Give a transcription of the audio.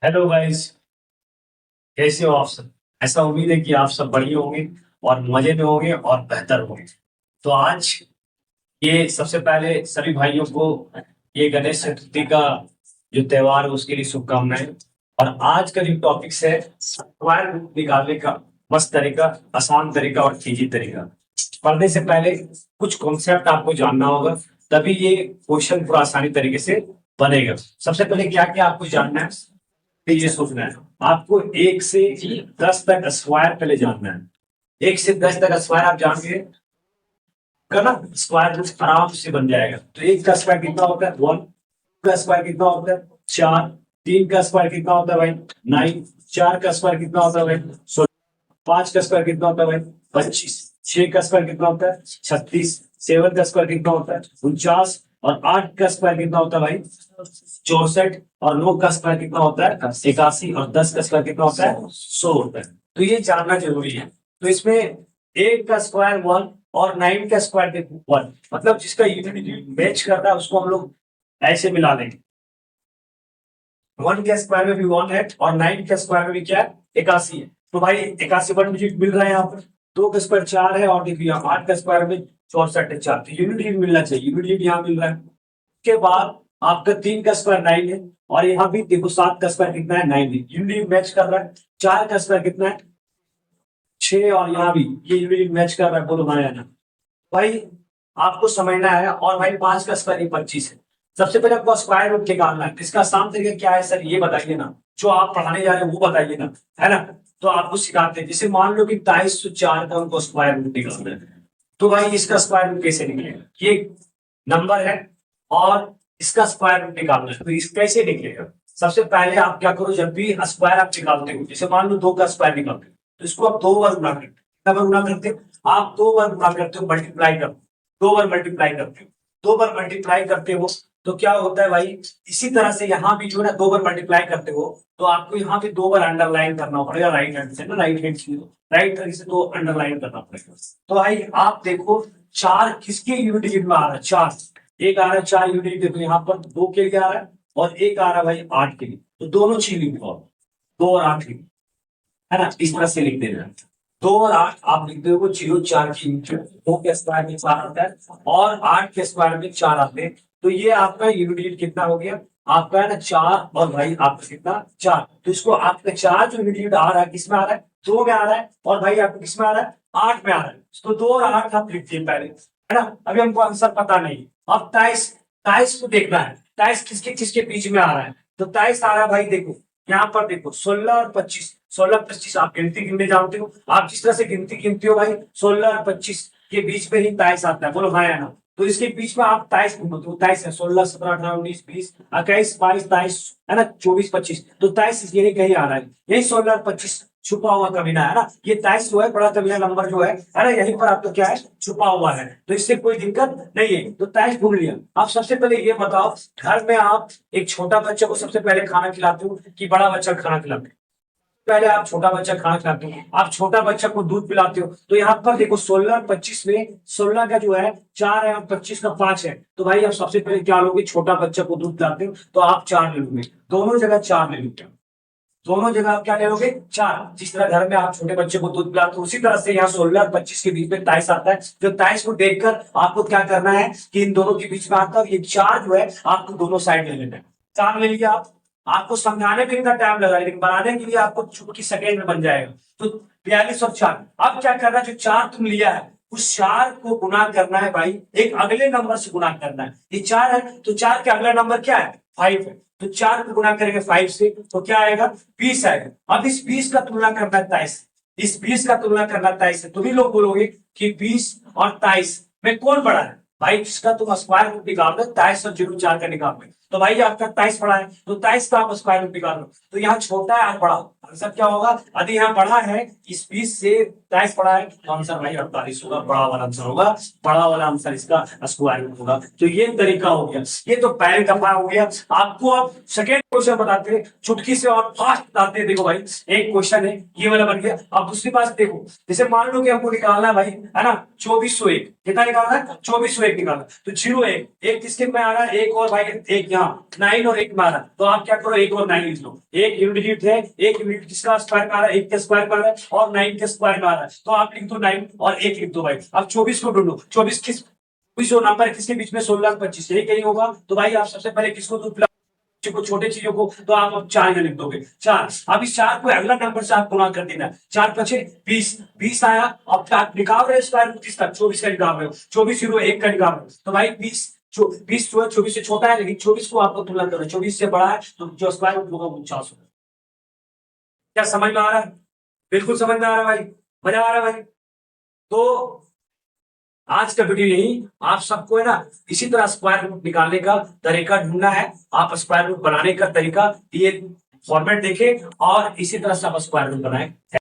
Hello guys. कैसे हो आप सब? ऐसा उम्मीद है कि आप सब बढ़िया होंगे और मजे में होंगे और बेहतर होंगे। तो आज ये सबसे पहले सभी भाइयों को ये गणेश चतुर्थी का जो त्योहार है उसके लिए शुभकामनाएं। और आज का जो टॉपिक्स है स्क्वायर रूट निकालने का मस्त तरीका, आसान तरीका और इजी तरीका। पढ़ने से पहले कुछ कॉन्सेप्ट आपको जानना होगा, तभी ये क्वेश्चन पूरा आसानी तरीके से बनेगा। सबसे पहले क्या क्या आपको जानना है, तो ये सोचना है आपको। 1 से 10 तक स्क्वायर पहले जानना है। 1 से 10 तक स्क्वायर आप जान गए का ना, स्क्वायर रूट आराम से बन जाएगा। तो 1 का स्क्वायर कितना होता है? 1। का स्क्वायर कितना होता है? 4। 3 का स्क्वायर कितना होता है भाई? 9। 4 का स्क्वायर कितना होता है भाई? 16। 5 का स्क्वायर कितना होता है भाई? 25। 6 का स्क्वायर कितना होता है? 36। 7 का स्क्वायर कितना होता है? 49। और 8 का स्क्वायर कितना होता है भाई? 64। और 9 का स्क्वायर कितना होता है? 81। और 10 का स्क्वायर कितना होता है? 100 होता है। तो ये जानना जरूरी है। तो इसमें 8 का स्क्वायर 1 और 9 का स्क्वायर 1, मतलब जिसका यूनिट मैच करता है उसको हम लोग ऐसे मिला देंगे। 1 के स्क्वायर में भी 1 है और 9 के स्क्वायर में भी क्या है? 81 है। तो भाई 81 वन डिजिट मिल रहा है यहाँ पर। 2 का स्क्वायर 4 है और देखिए यहाँ 8 का स्क्वायर में 64 है 4, तो यूनिट डिजिट मिलना चाहिए। यूनिट डिजिट यहाँ मिल रहा है। उसके बाद आपका 3 का स्क्वायर 9 है और यहाँ भी देखो 7 का स्क्वायर कितना है? 9 है। यूनिट मैच कर रहा है। 4 का स्क्वायर कितना है? 6। और यहाँ भी ये यूनिट मैच कर रहा है। बोलो हाँ या ना भाई? आपको समझना है। और भाई 5 का स्क्वायर 25 है। सबसे पहले आपको स्क्वायर रूट निकालना है। इसका आसान तरीका क्या है सर, ये बताइए ना। जो आप पढ़ाने जा रहे हैं वो बताइए ना, है ना। तो आपको सिखाते हैं। जैसे मान लो कि 2304 का उनको स्क्वायर रूट निकालना है, तो भाई इसका स्क्वायर रूट कैसे निकलेगा? ये नंबर है और इसका स्क्वायर रूट निकालना है, तो इस कैसे निकलेगा? सबसे पहले आप क्या करो, जब भी स्क्वायर आप निकालते हो, जैसे मान लो 2 का स्क्वायर निकालते हो, तो इसको आप 2 बार गुणा करते हो। कितना बार गुणा करते हो? आप 2 बार गुणा करते हो, मल्टीप्लाई करते हो। 2 बार मल्टीप्लाई करते हो। 2 बार मल्टीप्लाई करते हो तो क्या होता है भाई? इसी तरह से यहाँ भी जो है ना, 2 बार मल्टीप्लाई करते हो तो आपको यहाँ पे 2 बार अंडरलाइन करना पड़ेगा। राइट हैंड से ना, राइट हैंड से राइट तरीके से 2 अंडरलाइन करना पड़ेगा। तो भाई आप देखो, 4 किसके यूनिट डिजिट में आ रहा है? 4। एक आ रहा है 4 यूनिट, देखो यहाँ पर 2 के लिए आ रहा है और एक आ रहा है भाई 8 के लिए। तो दोनों चीज लिखो, 2 और 8 के लिए, है ना। इस तरह से लिख देना। 2 और 8 आप लिखते हो 0, 4 की यूनिट। 2 के स्क्वायर में 4 आता है और 8 के स्क्वायर में 4 आते हैं। तो ये आपका यूनिट डिजिट कितना हो गया? आपका है ना 4। और भाई आपका कितना? 4। तो इसको आपका 4 जो यूनिट डिजिट आ रहा है किसमें आ रहा है? 2 में आ रहा है। और भाई आपको किसमें आ रहा है? 8 में आ रहा है। तो 2 और 8 आप लिख दिए पहले, है ना। अभी हमको आंसर पता नहीं। अब 23, 23 को देखना है। 23 किसके किसके बीच में आ रहा है? तो 23 आ रहा है भाई, देखो यहाँ पर देखो 16 और 25। 16 25 आप गिनती गिनने जानते हो। आप जिस तरह से गिनती गिनते हो भाई, 16 और 25 के बीच में ही 23 आता है। बोलो हाँ या ना। तो इसके बीच में आप 23 घूमो तो 23 है। 16 17 18 19 20 21 22 23, है ना, 24 25। तो 23 यही कहीं आ रहा है। यही 16 और 25 छुपा हुआ कमीना है ना। ये 23 जो है बड़ा कमीना नंबर जो है ना, यहीं पर आपका क्या है? छुपा हुआ है। तो इससे कोई दिक्कत नहीं है। तो 23 ढूंढ लिया। आप सबसे पहले ये बताओ, घर में आप एक छोटा बच्चे को सबसे पहले खाना खिलाते हो कि बड़ा बच्चा खाना खिलाते हो? पहले आप छोटा बच्चा खाना खिलाते हो, आप छोटा बच्चा को दूध पिलाते हो। तो यहाँ पर देखो 16 और 25 में 16 का जो है 4 है और 25 का 5 है। तो भाई आप सबसे पहले क्या लोगे? छोटा बच्चा को दूध पिलाते हो तो आप 4 ले लोगे। दोनों जगह 4 ले लोगे। दोनों जगह आप क्या ले लोगे? 4। जिस तरह घर में आप छोटे बच्चे को दूध पिलाते हो, उसी तरह से यहाँ 16 और 25 के बीच में 23 आता है। जो 23 को देखकर आपको क्या करना है कि इन दोनों के बीच में आता है, ये 4 जो है आपको दोनों साइड ले लेना है। 4 ले लिया आप। आपको समझाने में इतना टाइम लगा लेकिन बनाने के लिए आपको चुटकी सेकेंड में बन जाएगा। तो 42 और 4। अब क्या करना है? जो 4 तुम लिया है उस 4 को गुना करना है भाई, एक अगले नंबर से गुना करना है। ये 4 है तो 4 के अगला नंबर क्या है? 5 है। तो 4 को गुना करेंगे 5 से तो क्या आएगा? 20 आएगा। अब इस 20 का तुलना करना है 23, इस 20 का तुलना करना 23 से। तुम ही लोग बोलोगे कि 20 और 23 में कौन बड़ा है? भाई जिसका तुम स्क्वायर रूट निकाल दो, 23 और 0 4 का निकाल दो। तो भाई आपका 23 बड़ा है तो 23 का आप स्क्वायर रूट निकाल लो। तो यहाँ छोटा है और बड़ा, आंसर क्या होगा? यदि यहाँ बड़ा है, इस 20 से 23 बड़ा है तो आंसर भाई 48 होगा। बड़ा वाला आंसर होगा, बड़ा वाला आंसर इसका स्क्वायर रूट होगा। तो ये तरीका हो गया। ये तो पहले दफा हो गया। आपको अब सेकेंड क्वेश्चन बताते हैं, चुटकी से और फास्ट बताते हैं। देखो भाई, एक क्वेश्चन है ये वाला बन गया। अब दूसरी बात देखो, जैसे मान लो कि हमको निकालना है भाई, है ना, 2401। कितना निकालना है? 2401 निकालना। तो 0 1 1 किसके में आ रहा है? एक और भाई एक यहाँ 9 और 1 मारा, तो आप क्या करो 1 और 9 लिख लो। एक यूनिट डिजिट है, एक यूनिट किसका स्क्वायर में आ रहा है, 1 के स्क्वायर में आ रहा है और 9 के स्क्वायर में आ रहा है, तो आप लिख दो 9 और 1 लिख दो भाई। अब 24 को ढूंढो, 24 जो नंबर है किसके बीच में, 16 और 25, यही कहीं होगा। तो भाई आप सबसे पहले किसको दो, को छोटे चीजों को, तो आप अब 4 में लिख दोगे 4। अब इस 4 को अगला नंबर से आप गुणा कर देना, 4 पचे 20, 20 आया। अब आप निकाल रहे स्क्वायर रूट किसका, 24 का निकाल रहे हो, 24 0 1 का निकाल रहे हो, तो भाई 20 20 जो है 24 से छोटा है, लेकिन 24 को आपको तुलना करो 24 से बड़ा है, तो जो स्क्वायर रूट होगा 49 होगा। क्या समझ में आ रहा है? बिल्कुल समझ में आ रहा है भाई, मजा आ रहा है भाई। तो आज का वीडियो यही, आप सबको है ना इसी तरह स्क्वायर रूट निकालने का तरीका ढूंढना है। आप स्क्वायर रूट बनाने का तरीका ये फॉर्मेट देखें और इसी तरह से आप स्क्वायर रूट बनाएं।